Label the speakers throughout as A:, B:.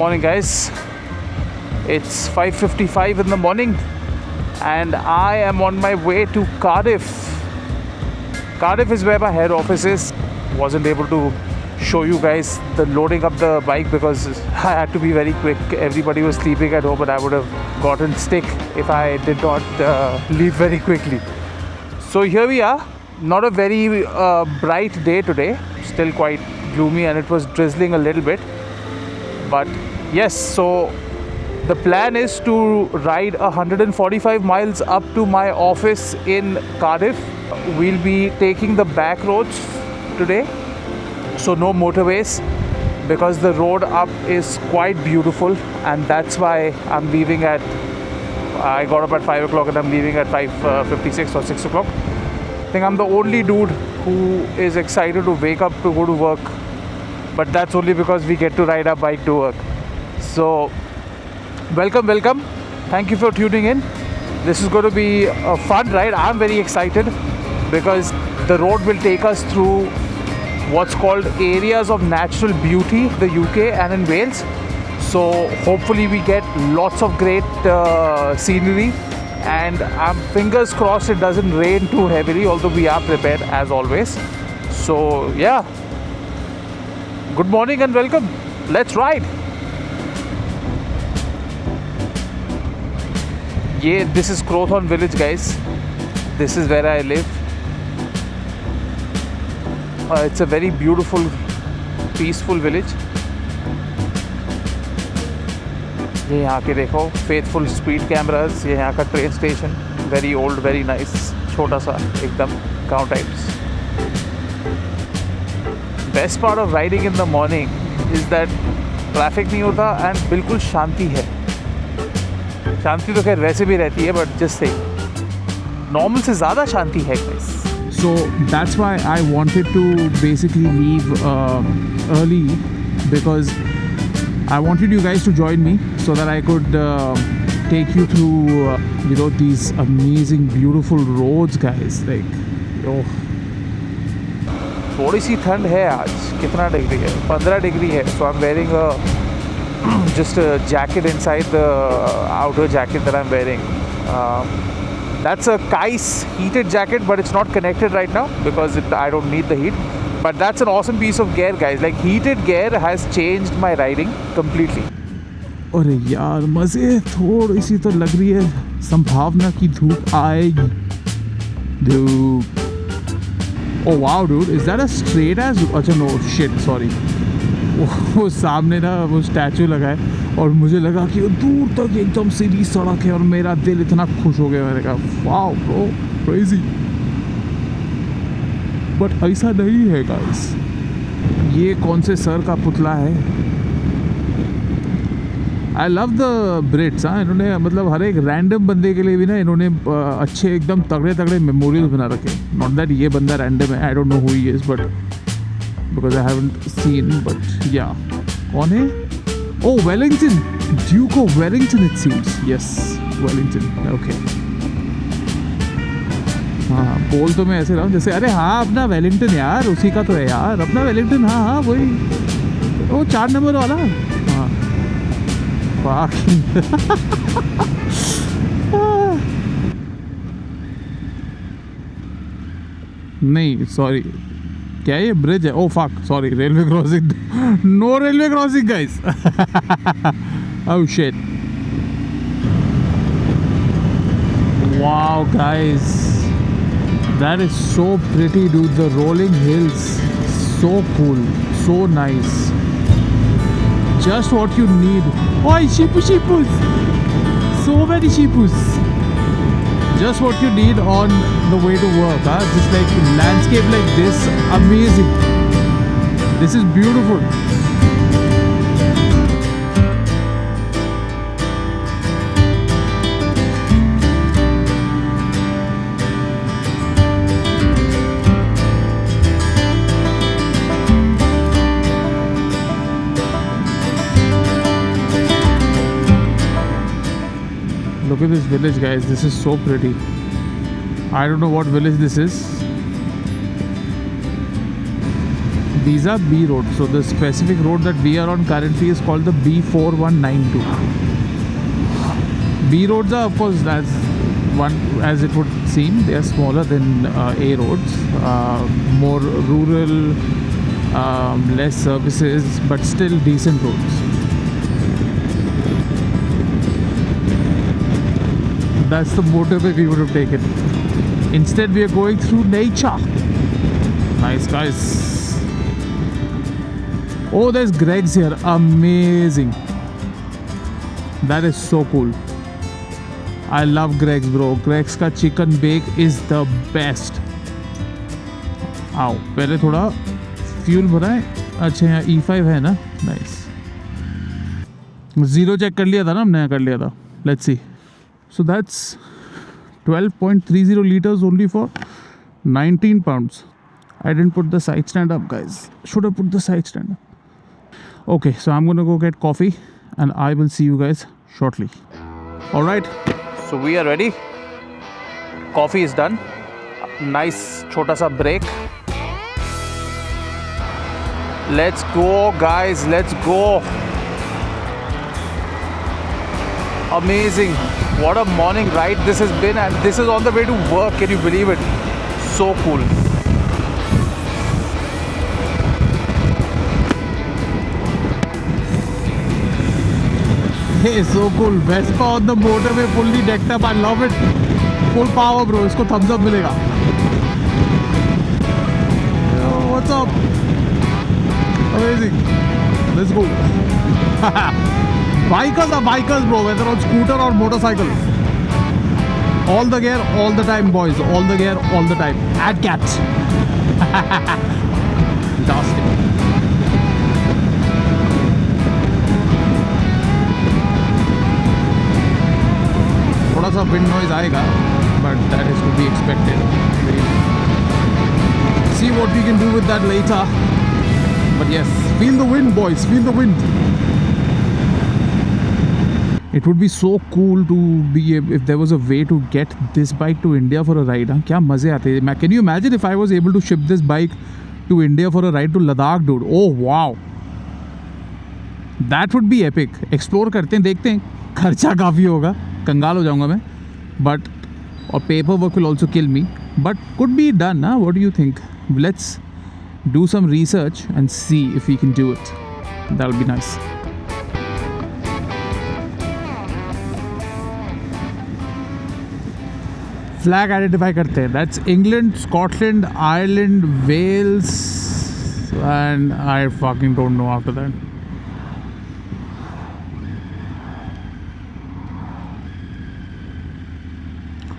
A: Morning guys, it's 5:55 in the morning and I am on my way to Cardiff. Cardiff is where my head office is. Wasn't able to show you guys the loading up the bike because I had to be very quick. Everybody was sleeping at home and I would have gotten sick if I did not leave very quickly. So here we are. Not a very bright day today, still quite gloomy and it was drizzling a little bit. But yes, so the plan is to ride 145 miles up to my office in Cardiff. We'll be taking the back roads today, so no motorways, because the road up is quite beautiful, and that's why I'm leaving at, I got up at 5 o'clock and I'm leaving at 5:56 or 6 o'clock. I think I'm the only dude who is excited to wake up to go to work, but that's only because we get to ride our bike to work. So welcome, thank you for tuning in. This is going to be a fun ride. I'm very excited because the road will take us through what's called areas of natural beauty, the UK and in Wales. So hopefully we get lots of great scenery, and I'm fingers crossed it doesn't rain too heavily, although we are prepared as always. So yeah, good morning and welcome. Let's ride. Yeah, this is Crowthorne village guys. This is where I live. It's a very beautiful, peaceful village. ये यहाँ के देखो faithful speed cameras. ये यहाँ का train station, very old, very nice, छोटा सा एकदम गाँव types. Best part of riding in the morning is that traffic नहीं होता and बिल्कुल शांति है. शांति तो खैर वैसे भी रहती है, but just say normal से ज़्यादा शांति है guys. So that's why I wanted to basically leave early, because I wanted you guys to join me so that I could take you through these amazing beautiful roads guys. Like oh, थोड़ी सी ठंड है आज. कितना degree है? 15 degree है. So I'm wearing just a jacket inside the outer jacket that I'm wearing. That's a Kais heated jacket, but it's not connected right now because I don't need the heat. But that's an awesome piece of gear guys. Like heated gear has changed my riding completely. अरे यार मज़े थोड़ी सी तो लग रही है, संभावना की धूप आएगी. Dude. Oh wow dude, is that a straight as? अच्छा no shit, sorry. वो सामने ना वो स्टैचू लगा है और मुझे लगा कि दूर तक एकदम सीधी सड़क है और मेरा दिल इतना खुश हो गया. मैंने कहा वाओ ब्रो, क्रेजी. बट ऐसा नहीं है गाइस. ये कौन से सर का पुतला है? I love the Brits. हाँ, इन्होंने मतलब हर एक रैंडम बंदे के लिए भी ना इन्होंने अच्छे एकदम तगड़े तगड़े मेमोरियल्स बना रखे. नॉट दैट ये बंदा रैंडम है, I don't know who he is, but because I haven't seen, but yeah. कौन है? Oh, Wellington, Duke of Wellington it seems. Yes, Wellington. Okay. हाँ, बोल तो मैं ऐसे रहा हूँ जैसे अरे हाँ अपना वेलिंगटन यार, उसी का तो है यार अपना वेलिंगटन. हाँ हाँ वही, वो 4 नंबर वाला. हाँ नहीं सॉरी, क्या ये ब्रिज है? Oh fuck, sorry, railway crossing. No railway crossing guys. Oh shit. Wow guys, that is so pretty dude. The rolling hills, so cool, so nice. Just what you need. ओए sheepus, so many sheepus. Just what you need on the way to work, huh? Just like landscape like this, amazing. This is beautiful. Look at this village guys, this is so pretty. I don't know what village this is, These are B roads. So the specific road that we are on currently is called the B4192. B roads are, of course, as it would seem, they are smaller than A roads, more rural, less services, but still decent roads. That's the motorway we would have taken. Instead, we are going through nature. Nice, guys. Oh, there's Greg's here. Amazing. That is so cool. I love Greg's, bro. Greg's का chicken bake is the best. आओ पहले थोड़ा fuel भराए. अच्छा यहाँ E5 है ना. Nice. Zero check कर लिया था ना, हमने कर लिया था. Let's see. So that's 12.30 liters only for 19 pounds. I didn't put the side stand up, guys. Should have put the side stand up. Okay, so I'm gonna go get coffee and I will see you guys shortly. All right. So we are ready. Coffee is done. Nice छोटा सा break. Let's go, guys. Let's go. Amazing. What a morning ride this has been, and this is on the way to work. Can you believe it? So cool. Hey, so cool. Vespa on the motorway, fully decked up. I love it. Full power, bro. इसको thumbs up मिलेगा. Yo, what's up? Amazing. Let's go. Bikers are bikers, bro. Whether on scooter or motorcycle. All the gear, all the time, boys. All the gear, all the time. Add cats. Fantastic. थोड़ा सा wind noise आएगा, but that is to be expected. See what we can do with that later. But yes, feel the wind, boys. Feel the wind. It would be so cool to be if there was a way to get this bike to India for a ride. हाँ क्या मज़े आते हैं. Can you imagine if I was able to ship this bike to India for a ride to Ladakh, dude? Oh wow, that would be epic. Explore करते हैं, देखते हैं. खर्चा काफ़ी होगा, कंगाल हो जाऊँगा मैं. But or paperwork will also kill me. But could be done, huh? What do you think? Let's do some research and see if we can do it. That would be nice. Flag identify करते हैं. That's England, Scotland, Ireland, Wales, and I fucking don't know after that.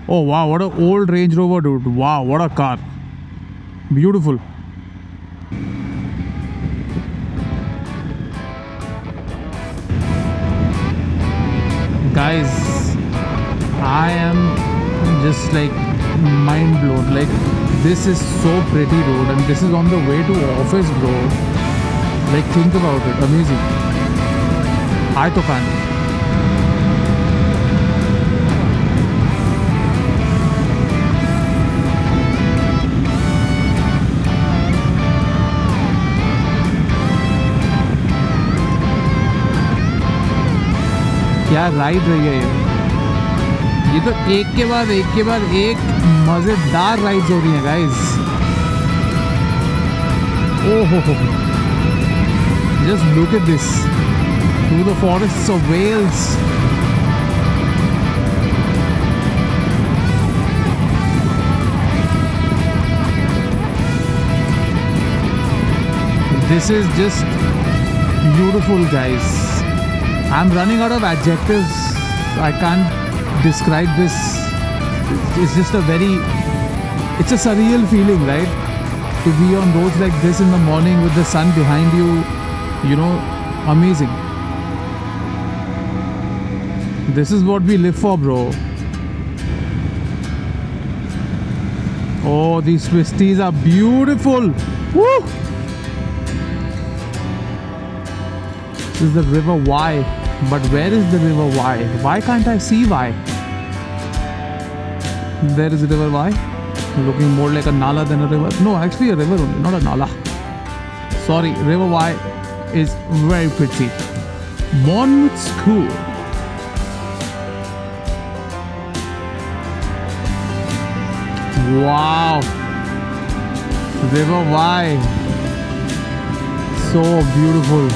A: Oh wow, what an old Range Rover, dude. Wow, what a car. Beautiful. Guys, I am just like mind blown. Like, this is so pretty, dude, and this is on the way to office, bro. Like, think about it. Amazing. I to fan. क्या ride रही है ये तो एक के बाद एक मज़ेदार राइड्स हो रही हैं, guys. Oh ho, just look at this through the forests of Wales. This is just beautiful, guys. I'm running out of adjectives. I can't describe this. It's just it's a surreal feeling, right? To be on roads like this in the morning with the sun behind you, you know, amazing. This is what we live for, bro. Oh, these twisties are beautiful. Woo! This is the River Wye. But where is the River Wye? Why can't I see Wye? There is the River Wye. Looking more like a nala than a river. No, actually a river only, not a nala. sorry, River Wye is very pretty. Monmouth School. Wow. River Wye. So beautiful.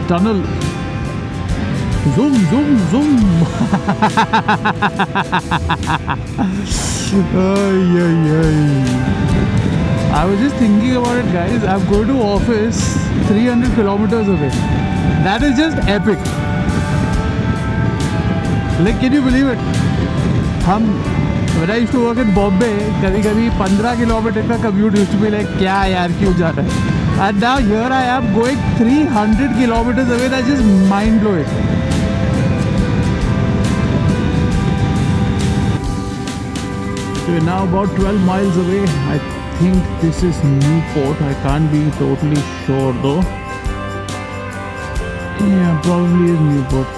A: Tunnel. Zoom, zoom, zoom. Ay, ay, ay. I was just thinking about it, guys. I'm going to office 300 kilometers away. That is just epic. Like, can you believe it? When I used to work in Bombay, कभी 15 kilometre का commute used to be like, क्या यार क्यों जा रहा है? And now here I am going 300 kilometers away. That's just mind blowing. We're now about 12 miles away. I think this is Newport. I can't be totally sure though. Yeah, probably is Newport.